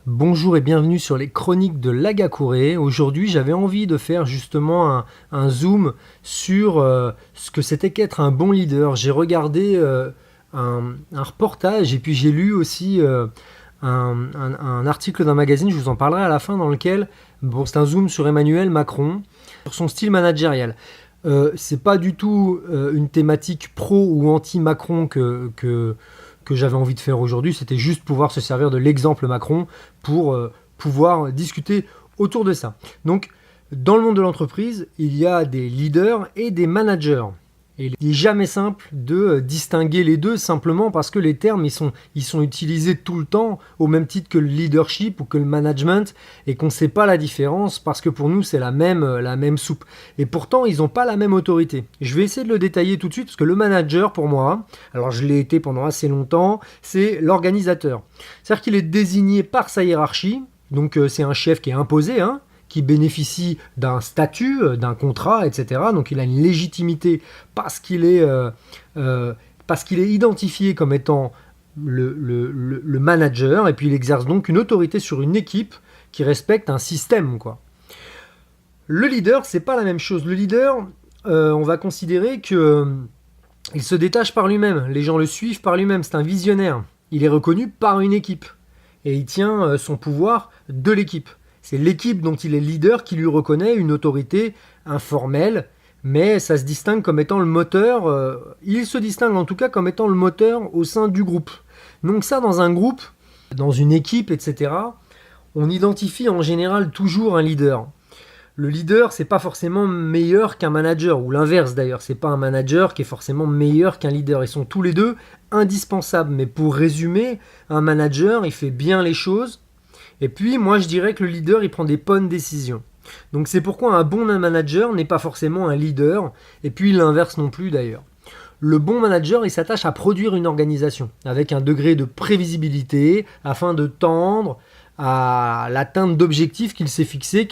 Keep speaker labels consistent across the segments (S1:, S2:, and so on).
S1: Bonjour et bienvenue sur les chroniques de Lagakure. Aujourd'hui, j'avais envie de faire justement un zoom sur ce que c'était qu'être un bon leader. J'ai regardé un reportage et puis j'ai lu aussi un article d'un magazine, je vous en parlerai à la fin, dans lequel, bon, c'est un zoom sur Emmanuel Macron, sur son style managérial. C'est pas du tout une thématique pro ou anti-Macron que j'avais envie de faire aujourd'hui, c'était juste pouvoir se servir de l'exemple Macron pour pouvoir discuter autour de ça. Donc, dans le monde de l'entreprise, il y a des leaders et des managers. Et il n'est jamais simple de distinguer les deux simplement parce que les termes ils sont utilisés tout le temps au même titre que le leadership ou que le management et qu'on ne sait pas la différence parce que pour nous c'est la même soupe. Et pourtant ils n'ont pas la même autorité. Je vais essayer de le détailler tout de suite parce que le manager pour moi, alors je l'ai été pendant assez longtemps, c'est l'organisateur. C'est-à-dire qu'il est désigné par sa hiérarchie, donc c'est un chef qui est imposé, hein, qui bénéficie d'un statut, d'un contrat, etc. Donc il a une légitimité parce qu'il est identifié comme étant le manager, et puis il exerce donc une autorité sur une équipe qui respecte un système, quoi. Le leader, c'est pas la même chose. Le leader, on va considérer que il se détache par lui-même. Les gens le suivent par lui-même. C'est un visionnaire. Il est reconnu par une équipe et il tient son pouvoir de l'équipe. C'est l'équipe dont il est leader qui lui reconnaît une autorité informelle, mais ça se distingue comme étant le moteur, il se distingue en tout cas comme étant le moteur au sein du groupe. Donc ça, dans un groupe, dans une équipe, etc., on identifie en général toujours un leader. Le leader, c'est pas forcément meilleur qu'un manager, ou l'inverse d'ailleurs, c'est pas un manager qui est forcément meilleur qu'un leader. Ils sont tous les deux indispensables, mais pour résumer, un manager, il fait bien les choses. Et puis, moi, je dirais que le leader, il prend des bonnes décisions. Donc, c'est pourquoi un bon manager n'est pas forcément un leader, et puis l'inverse non plus d'ailleurs. Le bon manager, il s'attache à produire une organisation, avec un degré de prévisibilité, afin de tendre à l'atteinte d'objectifs qu'il s'est fixé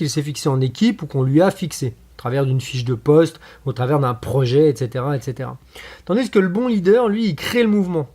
S1: en équipe ou qu'on lui a fixé, au travers d'une fiche de poste, au travers d'un projet, etc., etc. Tandis que le bon leader, lui, il crée le mouvement.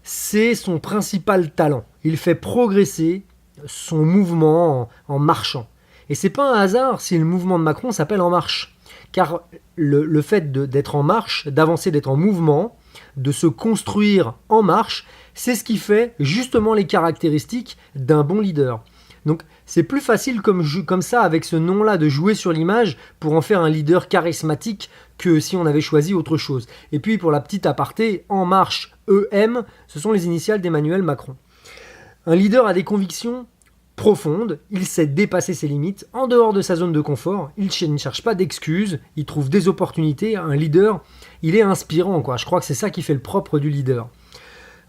S1: C'est son principal talent. Il fait progresser son mouvement en marchant. Et c'est pas un hasard si le mouvement de Macron s'appelle En Marche. Car le fait d'être en marche, d'avancer, d'être en mouvement, de se construire en marche, c'est ce qui fait justement les caractéristiques d'un bon leader. Donc c'est plus facile comme ça, avec ce nom-là, de jouer sur l'image pour en faire un leader charismatique que si on avait choisi autre chose. Et puis pour la petite aparté, En Marche, EM, ce sont les initiales d'Emmanuel Macron. Un leader a des convictions profondes, il sait dépasser ses limites, en dehors de sa zone de confort, il ne cherche pas d'excuses, il trouve des opportunités. Un leader, il est inspirant, quoi. Je crois que c'est ça qui fait le propre du leader.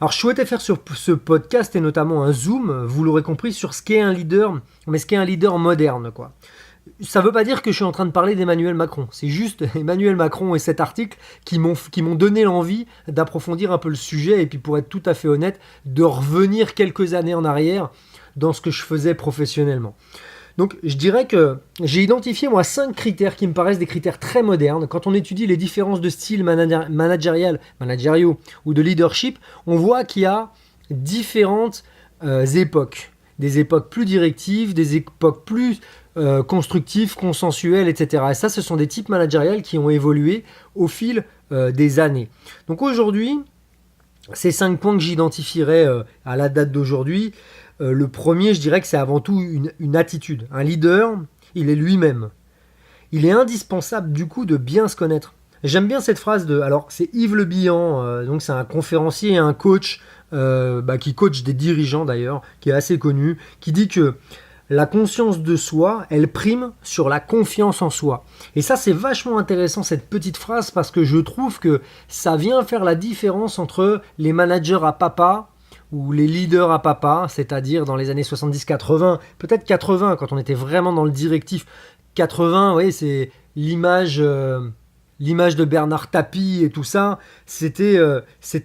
S1: Alors je souhaitais faire sur ce podcast et notamment un zoom, vous l'aurez compris, sur ce qu'est un leader, mais ce qu'est un leader moderne, quoi. Ça ne veut pas dire que je suis en train de parler d'Emmanuel Macron. C'est juste Emmanuel Macron et cet article qui m'ont donné l'envie d'approfondir un peu le sujet et puis, pour être tout à fait honnête, de revenir quelques années en arrière dans ce que je faisais professionnellement. Donc je dirais que j'ai identifié moi 5 critères qui me paraissent des critères très modernes. Quand on étudie les différences de style managériaux ou de leadership, on voit qu'il y a différentes époques. Des époques plus directives, des époques plus constructives, consensuelles, etc. Et ça, ce sont des types managériels qui ont évolué au fil des années. Donc aujourd'hui, ces 5 points que j'identifierais à la date d'aujourd'hui, le premier, je dirais que c'est avant tout une attitude. Un leader, il est lui-même. Il est indispensable du coup de bien se connaître. J'aime bien cette phrase alors c'est Yves Le Bihan, donc c'est un conférencier et un coach qui coach des dirigeants d'ailleurs, qui est assez connu, qui dit que la conscience de soi, elle prime sur la confiance en soi. Et ça, c'est vachement intéressant, cette petite phrase, parce que je trouve que ça vient faire la différence entre les managers à papa ou les leaders à papa, c'est-à-dire dans les années 70-80, peut-être 80, quand on était vraiment dans le directif. 80, oui, c'est l'image de Bernard Tapie et tout ça, c'était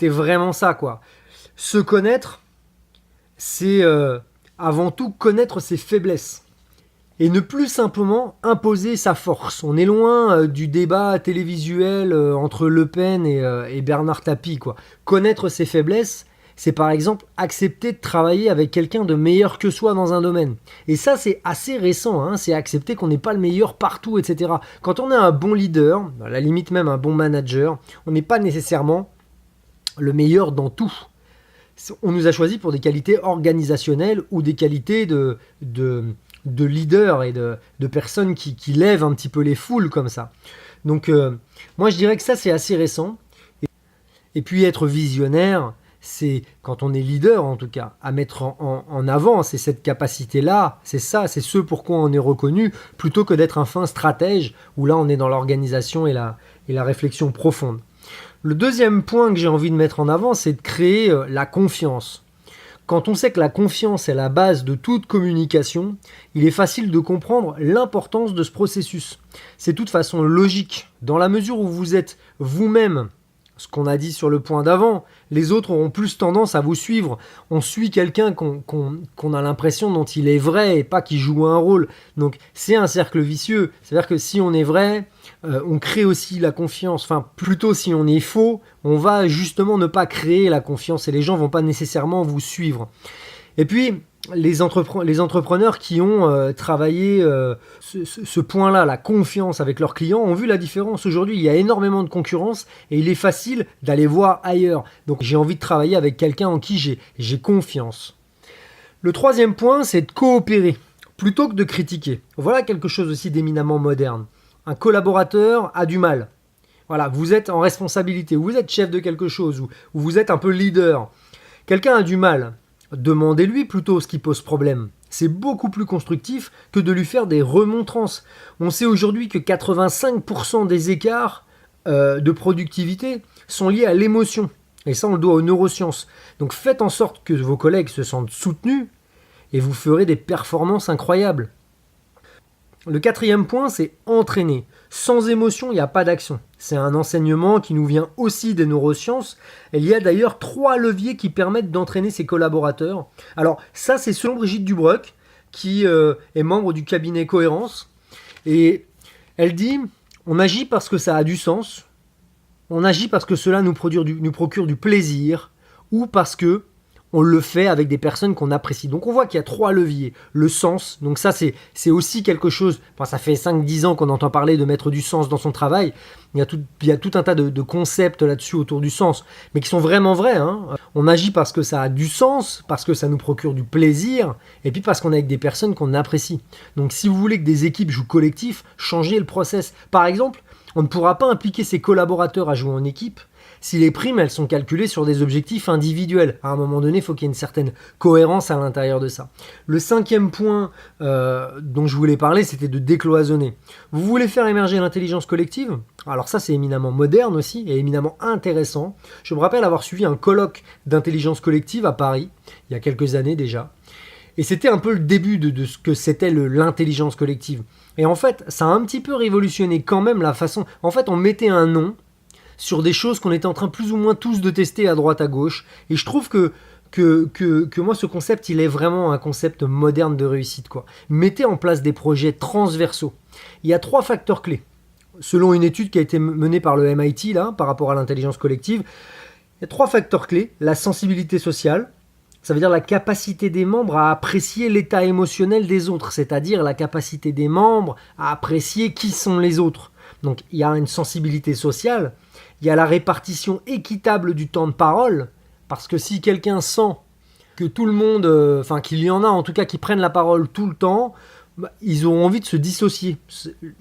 S1: vraiment ça, quoi. Se connaître, c'est avant tout connaître ses faiblesses et ne plus simplement imposer sa force. On est loin du débat télévisuel entre Le Pen et Bernard Tapie, quoi. Connaître ses faiblesses, c'est par exemple accepter de travailler avec quelqu'un de meilleur que soi dans un domaine. Et ça, c'est assez récent, hein, c'est accepter qu'on n'est pas le meilleur partout, etc. Quand on est un bon leader, à la limite même un bon manager, on n'est pas nécessairement le meilleur dans tout. On nous a choisi pour des qualités organisationnelles ou des qualités de leader et de personnes qui lèvent un petit peu les foules comme ça. Donc moi je dirais que ça c'est assez récent. Et puis être visionnaire, c'est quand on est leader en tout cas, à mettre en avant, c'est cette capacité-là, c'est ça, c'est ce pourquoi on est reconnu, plutôt que d'être un fin stratège, où là on est dans l'organisation et la réflexion profonde. Le deuxième point que j'ai envie de mettre en avant, c'est de créer la confiance. Quand on sait que la confiance est la base de toute communication, il est facile de comprendre l'importance de ce processus. C'est de toute façon logique, dans la mesure où vous êtes vous-même, ce qu'on a dit sur le point d'avant, les autres auront plus tendance à vous suivre. On suit quelqu'un qu'on a l'impression dont il est vrai et pas qu'il joue un rôle. Donc c'est un cercle vicieux. C'est-à-dire que si on est vrai, on crée aussi la confiance. Enfin, plutôt si on est faux, on va justement ne pas créer la confiance et les gens vont pas nécessairement vous suivre. Et puis, les entrepreneurs qui ont travaillé ce point-là, la confiance avec leurs clients, ont vu la différence. Aujourd'hui, il y a énormément de concurrence et il est facile d'aller voir ailleurs. Donc, j'ai envie de travailler avec quelqu'un en qui j'ai confiance. Le troisième point, c'est de coopérer plutôt que de critiquer. Voilà quelque chose aussi d'éminemment moderne. Un collaborateur a du mal. Voilà, vous êtes en responsabilité, vous êtes chef de quelque chose, ou vous êtes un peu leader. Quelqu'un a du mal. Demandez-lui plutôt ce qui pose problème. C'est beaucoup plus constructif que de lui faire des remontrances. On sait aujourd'hui que 85% des écarts de productivité sont liés à l'émotion. Et ça, on le doit aux neurosciences. Donc faites en sorte que vos collègues se sentent soutenus et vous ferez des performances incroyables. Le quatrième point, c'est entraîner. Sans émotion, il n'y a pas d'action. C'est un enseignement qui nous vient aussi des neurosciences. Et il y a d'ailleurs 3 leviers qui permettent d'entraîner ses collaborateurs. Alors ça, c'est selon Brigitte Dubruck, qui est membre du cabinet Cohérence. Et elle dit, on agit parce que ça a du sens, on agit parce que cela nous procure du plaisir, ou parce que on le fait avec des personnes qu'on apprécie. Donc on voit qu'il y a 3 leviers. Le sens, donc ça c'est aussi quelque chose, enfin, ça fait 5-10 ans qu'on entend parler de mettre du sens dans son travail. Il y a tout un tas de concepts là-dessus autour du sens, mais qui sont vraiment vrais. Hein. On agit parce que ça a du sens, parce que ça nous procure du plaisir, et puis parce qu'on est avec des personnes qu'on apprécie. Donc si vous voulez que des équipes jouent collectif, changez le process. Par exemple, on ne pourra pas impliquer ses collaborateurs à jouer en équipe si les primes, elles sont calculées sur des objectifs individuels. À un moment donné, il faut qu'il y ait une certaine cohérence à l'intérieur de ça. Le 5e point dont je voulais parler, c'était de décloisonner. Vous voulez faire émerger l'intelligence collective ? Alors ça, c'est éminemment moderne aussi et éminemment intéressant. Je me rappelle avoir suivi un colloque d'intelligence collective à Paris, il y a quelques années déjà. Et c'était un peu le début de ce que c'était l'intelligence collective. Et en fait, ça a un petit peu révolutionné quand même la façon... En fait, on mettait un nom sur des choses qu'on était en train plus ou moins tous de tester à droite à gauche. Et je trouve que moi, ce concept, il est vraiment un concept moderne de réussite, quoi. Mettez en place des projets transversaux. Il y a 3 facteurs clés. Selon une étude qui a été menée par le MIT, là, par rapport à l'intelligence collective, il y a 3 facteurs clés. La sensibilité sociale, ça veut dire la capacité des membres à apprécier l'état émotionnel des autres, c'est-à-dire la capacité des membres à apprécier qui sont les autres. Donc, il y a une sensibilité sociale. Il y a la répartition équitable du temps de parole, parce que si quelqu'un sent que tout le monde, enfin qu'il y en a en tout cas qui prennent la parole tout le temps, ils auront envie de se dissocier.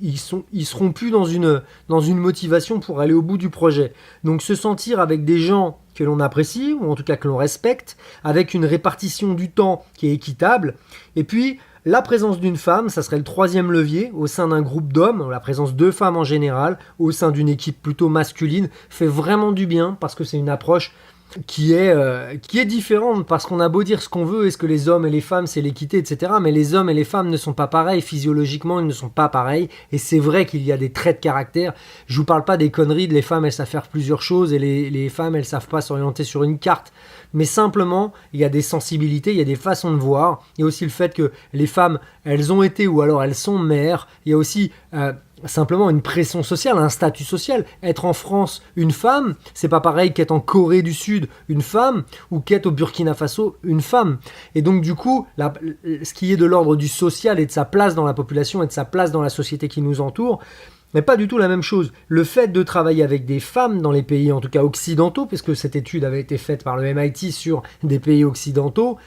S1: Ils seront plus dans une motivation pour aller au bout du projet. Donc se sentir avec des gens que l'on apprécie, ou en tout cas que l'on respecte, avec une répartition du temps qui est équitable, et puis la présence d'une femme, ça serait le 3e levier au sein d'un groupe d'hommes. La présence de femmes en général, au sein d'une équipe plutôt masculine, fait vraiment du bien parce que c'est une approche qui est différente, parce qu'on a beau dire ce qu'on veut, est-ce que les hommes et les femmes c'est l'équité, etc. Mais les hommes et les femmes ne sont pas pareils, physiologiquement ils ne sont pas pareils, et c'est vrai qu'il y a des traits de caractère. Je vous parle pas des conneries de les femmes elles savent faire plusieurs choses et les femmes elles savent pas s'orienter sur une carte, mais simplement il y a des sensibilités, il y a des façons de voir. Il y a aussi le fait que les femmes elles ont été ou alors elles sont mères, il y a aussi simplement une pression sociale, un statut social. Être en France une femme, c'est pas pareil qu'être en Corée du Sud une femme ou qu'être au Burkina Faso une femme. Et donc du coup, ce qui est de l'ordre du social et de sa place dans la population et de sa place dans la société qui nous entoure, n'est pas du tout la même chose. Le fait de travailler avec des femmes dans les pays, en tout cas occidentaux, puisque cette étude avait été faite par le MIT sur des pays occidentaux,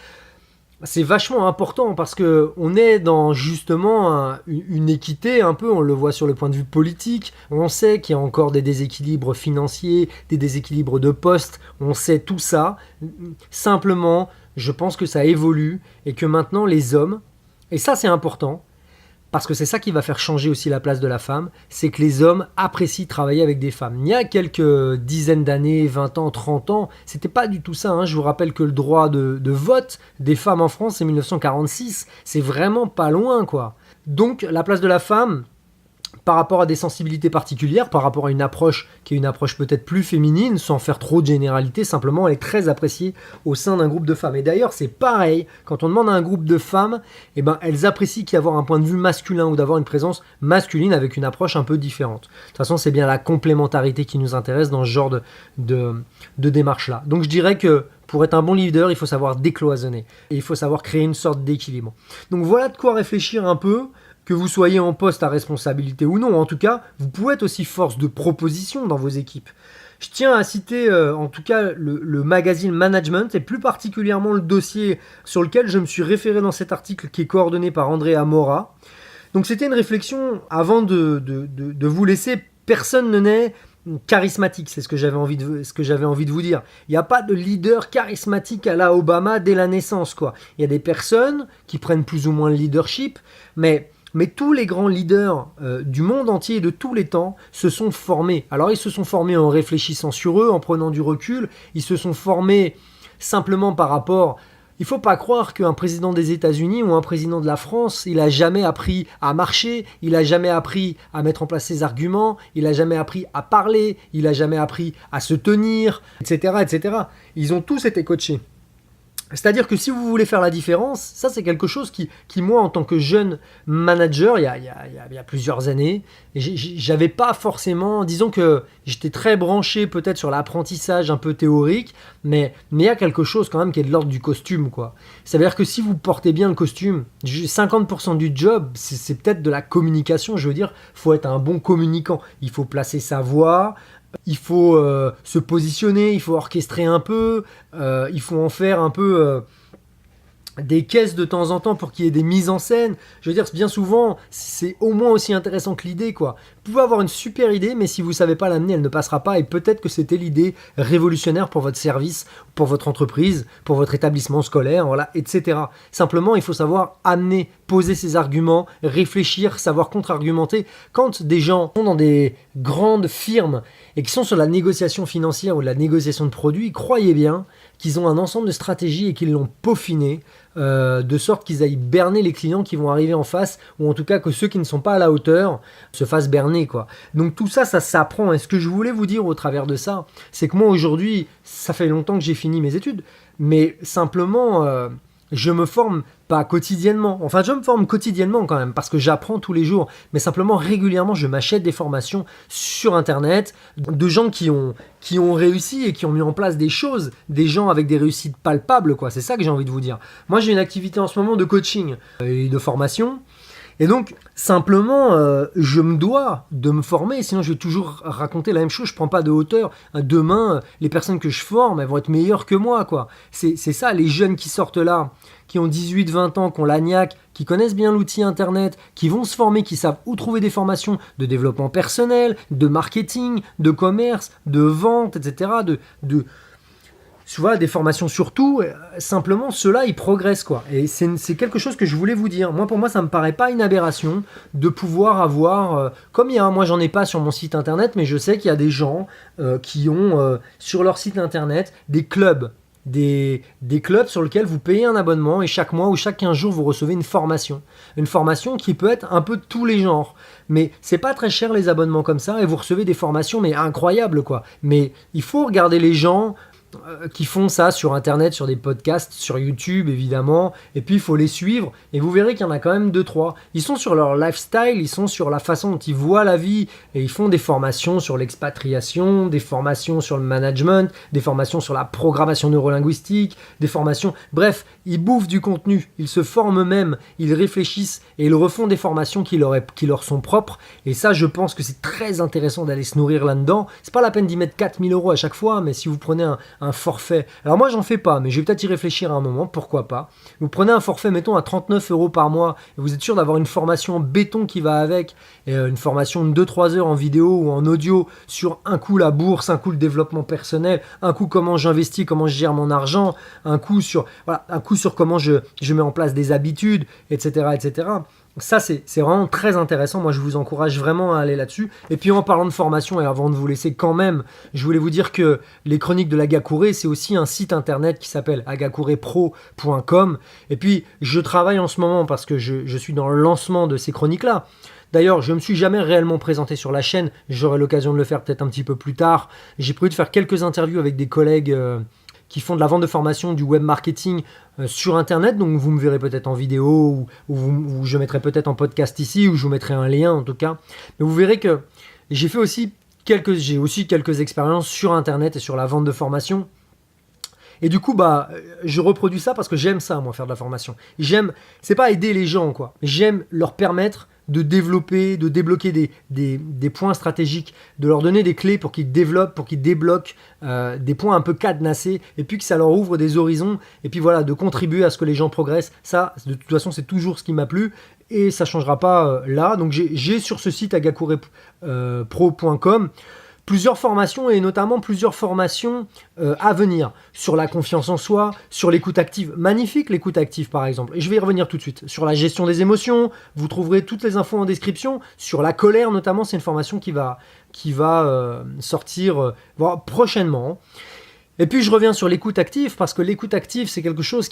S1: c'est vachement important parce que on est dans justement une équité un peu, on le voit sur le point de vue politique, on sait qu'il y a encore des déséquilibres financiers, des déséquilibres de postes, on sait tout ça. Simplement, je pense que ça évolue et que maintenant les hommes, et ça c'est important, parce que c'est ça qui va faire changer aussi la place de la femme, c'est que les hommes apprécient travailler avec des femmes. Il y a quelques dizaines d'années, 20 ans, 30 ans, c'était pas du tout ça. Hein. Je vous rappelle que le droit de vote des femmes en France, c'est 1946. C'est vraiment pas loin, quoi. Donc, la place de la femme, par rapport à des sensibilités particulières, par rapport à une approche qui est une approche peut-être plus féminine, sans faire trop de généralité, simplement elle est très appréciée au sein d'un groupe de femmes. Et d'ailleurs c'est pareil, quand on demande à un groupe de femmes, eh ben, elles apprécient qu'il y ait un point de vue masculin ou d'avoir une présence masculine avec une approche un peu différente. De toute façon c'est bien la complémentarité qui nous intéresse dans ce genre de démarche-là. Donc je dirais que pour être un bon leader, il faut savoir décloisonner et il faut savoir créer une sorte d'équilibre. Donc voilà de quoi réfléchir un peu. Que vous soyez en poste à responsabilité ou non, en tout cas, vous pouvez être aussi force de proposition dans vos équipes. Je tiens à citer en tout cas le magazine Management et plus particulièrement le dossier sur lequel je me suis référé dans cet article qui est coordonné par André Amora. Donc c'était une réflexion avant de vous laisser. Personne ne naît charismatique, c'est ce que j'avais envie de vous dire. Il n'y a pas de leader charismatique à la Obama dès la naissance, quoi. Il y a des personnes qui prennent plus ou moins le leadership, mais tous les grands leaders du monde entier et de tous les temps se sont formés. Alors ils se sont formés en réfléchissant sur eux, en prenant du recul. Ils se sont formés simplement par rapport... Il ne faut pas croire qu'un président des États-Unis ou un président de la France, il n'a jamais appris à marcher, il n'a jamais appris à mettre en place ses arguments, il n'a jamais appris à parler, il n'a jamais appris à se tenir, etc., etc. Ils ont tous été coachés. C'est-à-dire que si vous voulez faire la différence, ça c'est quelque chose qui moi en tant que jeune manager, il y a plusieurs années, j'avais pas forcément, disons que j'étais très branché peut-être sur l'apprentissage un peu théorique, mais il y a quelque chose quand même qui est de l'ordre du costume, quoi. C'est-à-dire que si vous portez bien le costume, 50% du job, c'est peut-être de la communication, je veux dire, faut être un bon communicant, il faut placer sa voix, il faut se positionner, il faut orchestrer un peu, il faut en faire un peu des caisses de temps en temps pour qu'il y ait des mises en scène. Je veux dire, bien souvent, c'est au moins aussi intéressant que l'idée, quoi. Vous pouvez avoir une super idée, mais si vous ne savez pas l'amener, elle ne passera pas. Et peut-être que c'était l'idée révolutionnaire pour votre service, pour votre entreprise, pour votre établissement scolaire, voilà, etc. Simplement, il faut savoir amener, poser ses arguments, réfléchir, savoir contre-argumenter. Quand des gens sont dans des grandes firmes et qui sont sur la négociation financière ou la négociation de produits, croyez bien qu'ils ont un ensemble de stratégies et qu'ils l'ont peaufiné de sorte qu'ils aillent berner les clients qui vont arriver en face, ou en tout cas que ceux qui ne sont pas à la hauteur se fassent berner, quoi. Donc tout ça, ça s'apprend. Et ce que je voulais vous dire au travers de ça, c'est que moi aujourd'hui, ça fait longtemps que j'ai fini mes études, mais simplement... je me forme pas quotidiennement. Enfin, je me forme quotidiennement quand même, parce que j'apprends tous les jours. Mais simplement, régulièrement, je m'achète des formations sur Internet de gens qui ont réussi et qui ont mis en place des choses, des gens avec des réussites palpables, quoi. C'est ça que j'ai envie de vous dire. Moi, j'ai une activité en ce moment de coaching et de formation. Et donc, simplement, je me dois de me former, sinon je vais toujours raconter la même chose, je prends pas de hauteur. Demain, les personnes que je forme, elles vont être meilleures que moi, quoi. C'est ça, les jeunes qui sortent là, qui ont 18, 20 ans, qui ont la niaque, qui connaissent bien l'outil Internet, qui vont se former, qui savent où trouver des formations de développement personnel, de marketing, de commerce, de vente, etc., tu vois, des formations surtout, simplement ceux-là ils progressent, quoi. Et c'est quelque chose que je voulais vous dire. Moi, pour moi, ça me paraît pas une aberration de pouvoir avoir, comme il y a, moi j'en ai pas sur mon site internet, mais je sais qu'il y a des gens qui ont sur leur site internet des clubs. Des clubs sur lesquels vous payez un abonnement et chaque mois ou chaque 15 jours vous recevez une formation. Une formation qui peut être un peu de tous les genres. Mais c'est pas très cher les abonnements comme ça et vous recevez des formations mais incroyables, quoi. Mais il faut regarder les gens qui font ça sur Internet, sur des podcasts, sur YouTube évidemment, et puis il faut les suivre, et vous verrez qu'il y en a quand même 2-3. Ils sont sur leur lifestyle, ils sont sur la façon dont ils voient la vie, et ils font des formations sur l'expatriation, des formations sur le management, des formations sur la programmation neurolinguistique, des formations... Bref, ils bouffent du contenu, ils se forment eux-mêmes, ils réfléchissent, et ils refont des formations qui leur sont propres, et ça je pense que c'est très intéressant d'aller se nourrir là-dedans. C'est pas la peine d'y mettre 4000 € à chaque fois, mais si vous prenez un forfait. Alors moi j'en fais pas, mais je vais peut-être y réfléchir à un moment, pourquoi pas. Vous prenez un forfait, mettons à 39 € par mois, et vous êtes sûr d'avoir une formation en béton qui va avec, et une formation de 2-3 heures en vidéo ou en audio sur un coup la bourse, un coup le développement personnel, un coup comment j'investis, comment je gère mon argent, un coup sur comment je mets en place des habitudes, etc. etc. Ça, c'est vraiment très intéressant. Moi, je vous encourage vraiment à aller là-dessus. Et puis, en parlant de formation, et avant de vous laisser quand même, je voulais vous dire que les chroniques de l'Agakure, c'est aussi un site internet qui s'appelle agakurepro.com. Et puis, je travaille en ce moment parce que je suis dans le lancement de ces chroniques-là. D'ailleurs, je ne me suis jamais réellement présenté sur la chaîne. J'aurai l'occasion de le faire peut-être un petit peu plus tard. J'ai prévu de faire quelques interviews avec des collègues qui font de la vente de formation, du web marketing sur Internet. Donc vous me verrez peut-être en vidéo ou je mettrai peut-être en podcast ici ou je vous mettrai un lien en tout cas. Mais vous verrez que j'ai aussi quelques expériences sur Internet et sur la vente de formation. Et du coup, je reproduis ça parce que j'aime ça, moi, faire de la formation. C'est pas aider les gens, quoi. J'aime leur permettre de développer, de débloquer des points stratégiques, de leur donner des clés pour qu'ils développent, pour qu'ils débloquent des points un peu cadenassés, et puis que ça leur ouvre des horizons, et puis voilà, de contribuer à ce que les gens progressent. Ça, de toute façon, c'est toujours ce qui m'a plu, et ça changera pas là. Donc j'ai sur ce site agakurepro.com plusieurs formations et notamment plusieurs formations à venir sur la confiance en soi, sur l'écoute active. Magnifique l'écoute active par exemple. Et je vais y revenir tout de suite. Sur la gestion des émotions, vous trouverez toutes les infos en description. Sur la colère notamment, c'est une formation qui va sortir prochainement. Et puis je reviens sur l'écoute active parce que l'écoute active c'est quelque chose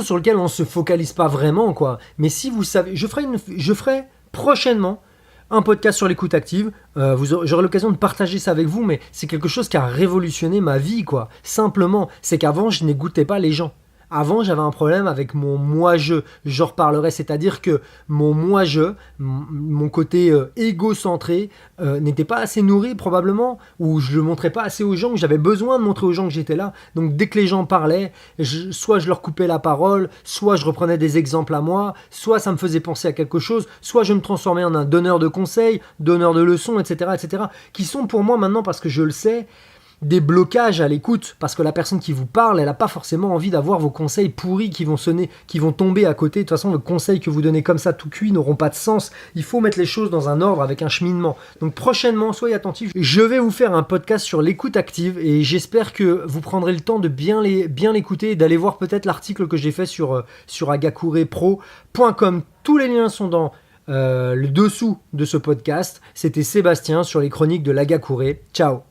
S1: sur lequel on ne se focalise pas vraiment quoi. Mais si vous savez, je ferai prochainement un podcast sur l'écoute active. J'aurai l'occasion de partager ça avec vous, mais c'est quelque chose qui a révolutionné ma vie, quoi. Simplement, c'est qu'avant, je n'écoutais pas les gens. Avant, j'avais un problème avec mon moi-je. J'en reparlerai, c'est-à-dire que mon moi-je, mon côté égocentré, n'était pas assez nourri probablement, ou je le montrais pas assez aux gens, ou j'avais besoin de montrer aux gens que j'étais là. Donc dès que les gens parlaient, soit je leur coupais la parole, soit je reprenais des exemples à moi, soit ça me faisait penser à quelque chose, soit je me transformais en un donneur de conseils, donneur de leçons, etc., etc., qui sont pour moi maintenant, parce que je le sais, des blocages à l'écoute, parce que la personne qui vous parle, elle n'a pas forcément envie d'avoir vos conseils pourris qui vont sonner, qui vont tomber à côté. De toute façon, les conseils que vous donnez comme ça tout cuit n'auront pas de sens. Il faut mettre les choses dans un ordre avec un cheminement. Donc prochainement, soyez attentifs. Je vais vous faire un podcast sur l'écoute active et j'espère que vous prendrez le temps de bien l'écouter et d'aller voir peut-être l'article que j'ai fait sur agakurepro.com. Tous les liens sont dans le dessous de ce podcast. C'était Sébastien sur les chroniques de l'Agakure. Ciao.